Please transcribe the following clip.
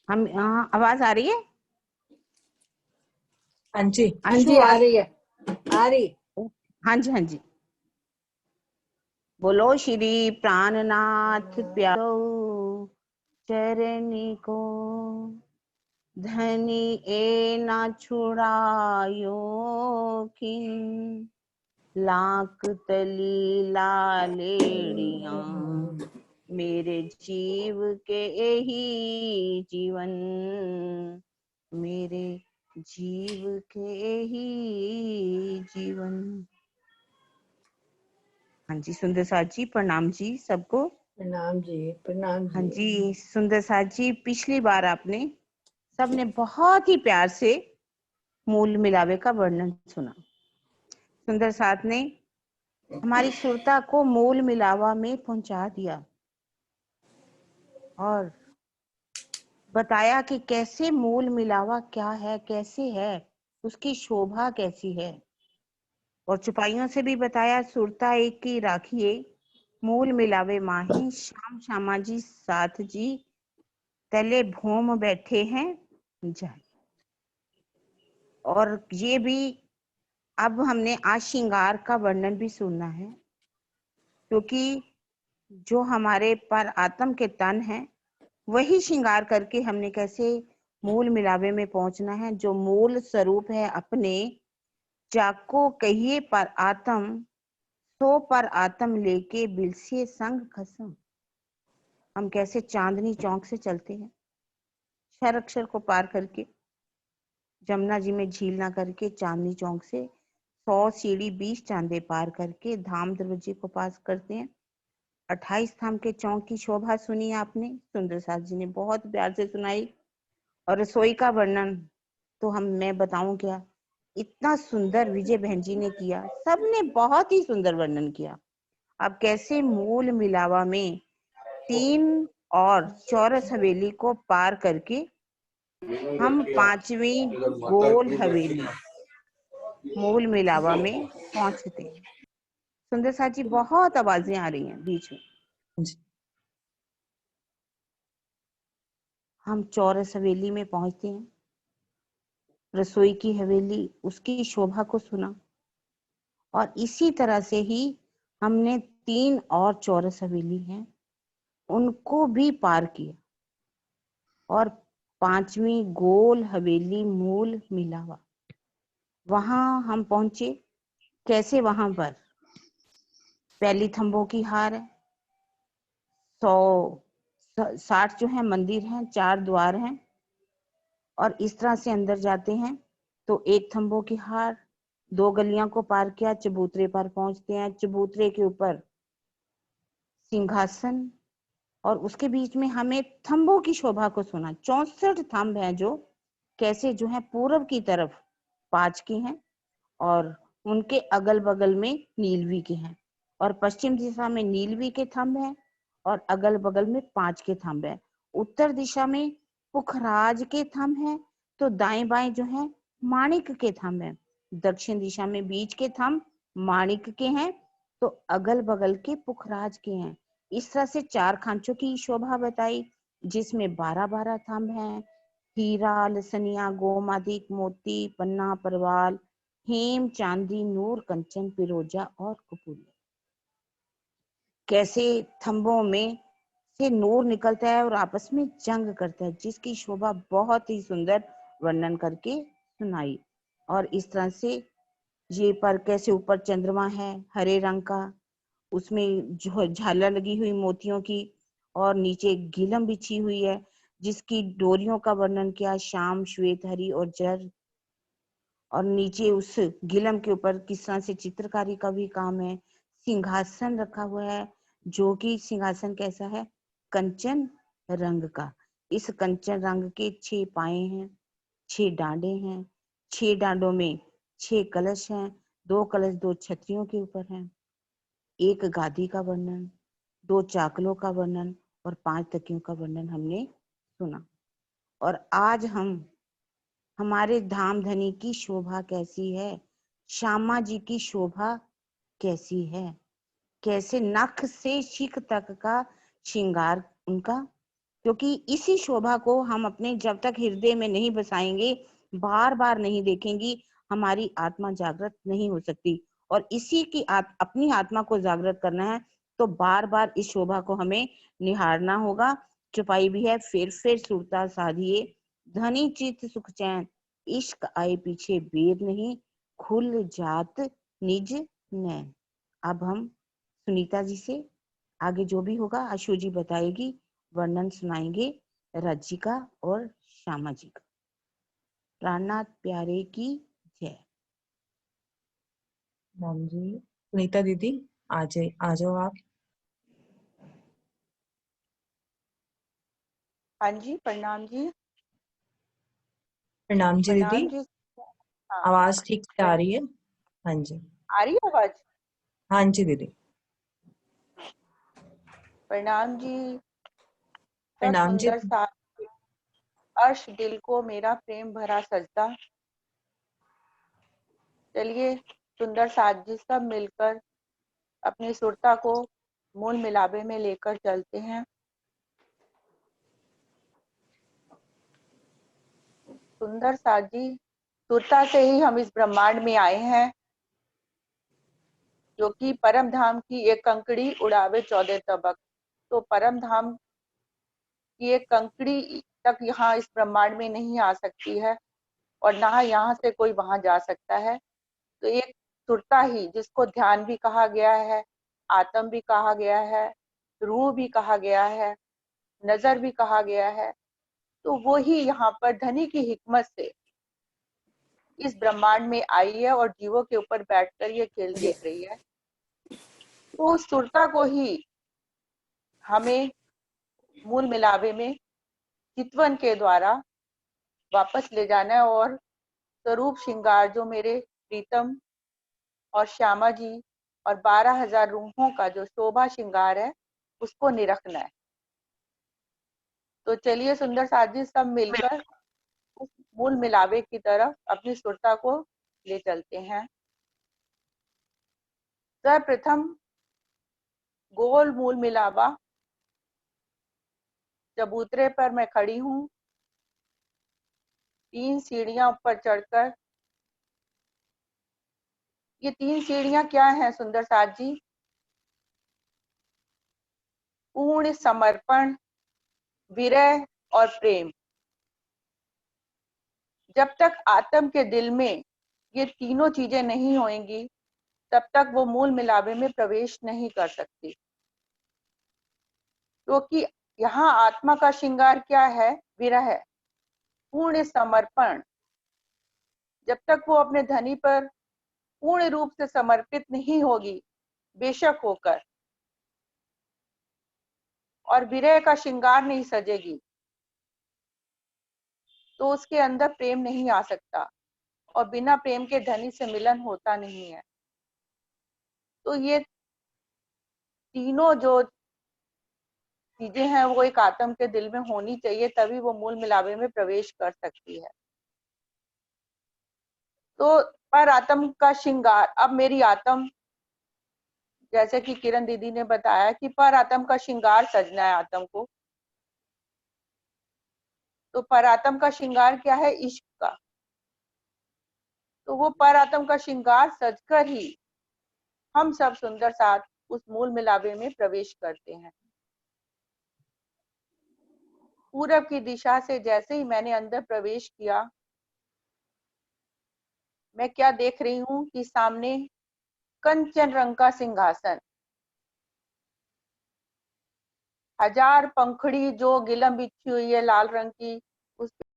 हम आवाज आ रही है? हाँ जी, हाँ आशु जी, आ आ रही है, आ रही। हाँ जी, हाँ जी। बोलो श्री प्राणनाथ प्यारो चरनी को, धनी ए ना छुड़ायो किन, लाख तली लालेड़िया मेरे जीव के यही जीवन, मेरे जीव के यही जीवन। हाँ जी सुंदर साथ जी, प्रणाम जी सबको। प्रणाम जी, प्रणाम हाँ जी। जी सुंदर साथ जी, पिछली बार आपने सबने बहुत ही प्यार से मूल मिलावे का वर्णन सुना। सुंदर साथ ने हमारी सुरता को मूल मिलावा में पहुंचा दिया और बताया कि कैसे मूल मिलावा क्या है, कैसे है, उसकी शोभा कैसी है। और चुपाइयों से भी बताया, सुरता एक की राखिए मूल मिलावे माही, श्याम श्यामा जी साथ जी तले भोम बैठे हैं जाए। और ये भी अब हमने आज श्रृंगार का वर्णन भी सुनना है, क्योंकि जो हमारे पर आत्म के तन है वही श्रृंगार करके हमने कैसे मूल मिलावे में पहुंचना है। जो मूल स्वरूप है अपने, जाको कहिए पर आत्म, सो पर आत्म लेके बिलसे संग खसम। हम कैसे चांदनी चौक से चलते हैं, क्षर अक्षर को पार करके, जमुना जी में झील ना करके, चांदनी चौक से 100 सीढ़ी 20 चांदे पार करके धाम दरवाजे को पास करते हैं। 28 धाम के चौक की शोभा सुनी आपने, सुंदर साथ जी ने बहुत प्यार से सुनाई। और रसोई का वर्णन तो मैं बताऊं क्या, इतना सुंदर विजय बहन जी ने किया, सबने बहुत ही सुंदर वर्णन किया। अब कैसे मूल मिलावा में 3 और चौरस हवेली को पार करके हम 5वीं गोल हवेली मूल मिलावा में पहुंचते हैं। सुंदर साथ जी बहुत आवाजें आ रही हैं बीच में। हम चौरस हवेली में पहुंचते हैं, रसोई की हवेली, उसकी शोभा को सुना, और इसी तरह से ही हमने 3 और चौरस हवेली हैं उनको भी पार किया, और 5वीं गोल हवेली मूल मिलावा वहां हम पहुंचे। कैसे वहां पर पहली थंबों की हार है, 160 जो है मंदिर हैं, 4 द्वार हैं, और इस तरह से अंदर जाते हैं तो एक थंबों की हार, 2 गलियां को पार किया, चबूतरे पर पहुंचते हैं। चबूतरे के ऊपर सिंहासन, और उसके बीच में हमें थंबों की शोभा को सुना। 64 थंब हैं जो कैसे जो है पूर्व की तरफ 5 के हैं, और उनके अगल बगल में नीलवी के हैं, और पश्चिम दिशा में नीलवी के थंब हैं, और अगल बगल में 5 के थंब हैं। उत्तर दिशा में पुखराज के थंब हैं, तो दाएं बाएं जो है माणिक के थंब हैं। दक्षिण दिशा में बीच के थंब माणिक के हैं, तो अगल बगल के पुखराज के हैं। इस तरह से 4 खांचों की शोभा बताई, जिसमें 12-12 थंब हैं। हीरा, लसनिया, गोमादिक, मोती, पन्ना, परवाल, हेम, चांदी, नूर, कंचन, पिरोजा और कपूर। कैसे थंबों में से नूर निकलता है और आपस में जंग करता है, जिसकी शोभा बहुत ही सुंदर वर्णन करके सुनाई। और इस तरह से ये पर कैसे ऊपर चंद्रमा है हरे रंग का, उसमें जो झालर लगी हुई मोतियों की, और नीचे गीलम बिछी हुई है जिसकी डोरियों का वर्णन किया, श्याम, श्वेत, हरी और जर। और नीचे उस गिलम के ऊपर किस तरह से चित्रकारी का भी काम है। सिंहासन रखा हुआ है, जो कि सिंहासन कैसा है, कंचन रंग का। इस कंचन रंग के 6 पाए हैं, 6 डांडे हैं, 6 डांडों में 6 कलश हैं, 2 कलश 2 छतरियों के ऊपर हैं, 1 गादी का वर्णन, 2 चाकलों का वर्णन और 5 तकियों का वर्णन हमने सुना। और आज हम हमारे धाम धनी की शोभा कैसी है, श्यामा जी की शोभा कैसी है, कैसे नख से शिख तक का श्रृंगार उनका क्योंकि इसी शोभा को हम अपने जब तक हृदय में नहीं बसाएंगे, बार बार नहीं देखेंगी, हमारी आत्मा जागृत नहीं हो सकती। और इसी की अपनी आत्मा को जागृत करना है तो बार बार इस शोभा को हमें निहारना होगा। चुपाई भी है फिर सुरता साधिए, धनी चित सुख चैन, इश्क आए पीछे बेर नहीं, खुल जात निज नैन। अब हम सुनीता जी से आगे जो भी होगा अशु जी बताएगी, वर्णन सुनाएंगे रज्जी का और श्यामा जी का। प्राणनाथ प्यारे की जय। मैम जी, सुनीता दीदी आ जाओ आप। हाँ जी, प्रणाम जी। प्रणाम जी दीदी, प्रणाम जी। हाँ, आवाज ठीक से आ रही है? हाँ जी, आ रही है आवाज? हाँ जी दीदी। प्रणाम जी। सब प्रणाम जी। सुंदर सा अर्श दिल को मेरा प्रेम भरा सजदा। चलिए सुंदर साथ जी सब मिलकर अपनी सुरता को मूल मिलावे में लेकर चलते हैं। सुंदर साथ जी, सुरता से ही हम इस ब्रह्मांड में आए हैं, जो कि परम धाम की एक कंकड़ी उड़ावे 14 तबक। तो परम धाम की एक कंकड़ी तक यहाँ इस ब्रह्मांड में नहीं आ सकती है, और ना यहाँ से कोई वहां जा सकता है। तो एक सुरता ही, जिसको ध्यान भी कहा गया है, आत्म भी कहा गया है, रूह भी कहा गया है, नजर भी कहा गया है, तो वो ही यहाँ पर धनी की हिकमत से इस ब्रह्मांड में आई है और जीवों के ऊपर बैठकर ये खेल देख रही है। तो उस सुरता को ही हमें मूल मिलावे में चितवन के द्वारा वापस ले जाना है, और स्वरूप श्रृंगार जो मेरे प्रीतम और श्यामा जी और 12,000 रूहों का जो शोभा श्रृंगार है, उसको निरखना है। तो चलिए सुंदर साथ जी सब मिलकर उस मूल मिलावे की तरफ अपनी सुरता को ले चलते हैं। सर्वप्रथम गोल मूल मिलावा चबूतरे पर मैं खड़ी हूँ, 3 सीढ़ियां ऊपर चढ़कर। ये 3 सीढ़ियां क्या हैं सुंदर साथ जी? पूर्ण समर्पण, विरह और प्रेम। जब तक आत्म के दिल में ये तीनों चीजें नहीं होंगी, तब तक वो मूल मिलावे में प्रवेश नहीं कर सकती। क्योंकि यहाँ आत्मा का श्रृंगार क्या है? विरह, पूर्ण समर्पण। जब तक वो अपने धनी पर पूर्ण रूप से समर्पित नहीं होगी, बेशक होकर, और विरह का श्रृंगार नहीं सजेगी, तो उसके अंदर प्रेम नहीं आ सकता, और बिना प्रेम के धनी से मिलन होता नहीं है। तो ये तीनों जो चीजें हैं वो एक आत्म के दिल में होनी चाहिए, तभी वो मूल मिलावे में प्रवेश कर सकती है। तो पर आत्म का श्रृंगार, अब मेरी आत्म, जैसे कि किरण दीदी ने बताया कि पर आत्म का श्रृंगार सजना है आत्म को। तो पर आत्म का श्रृंगार क्या है? इश्क का। तो वो पर आत्म का श्रृंगार सजकर ही हम सब सुंदर साथ उस मूल मिलावे में प्रवेश करते हैं। पूरब की दिशा से जैसे ही मैंने अंदर प्रवेश किया, मैं क्या देख रही हूँ कि सामने कंचन रंग का सिंहासन, 1000 पंखड़ी जो गिलम बिछी हुई है लाल रंग की, उस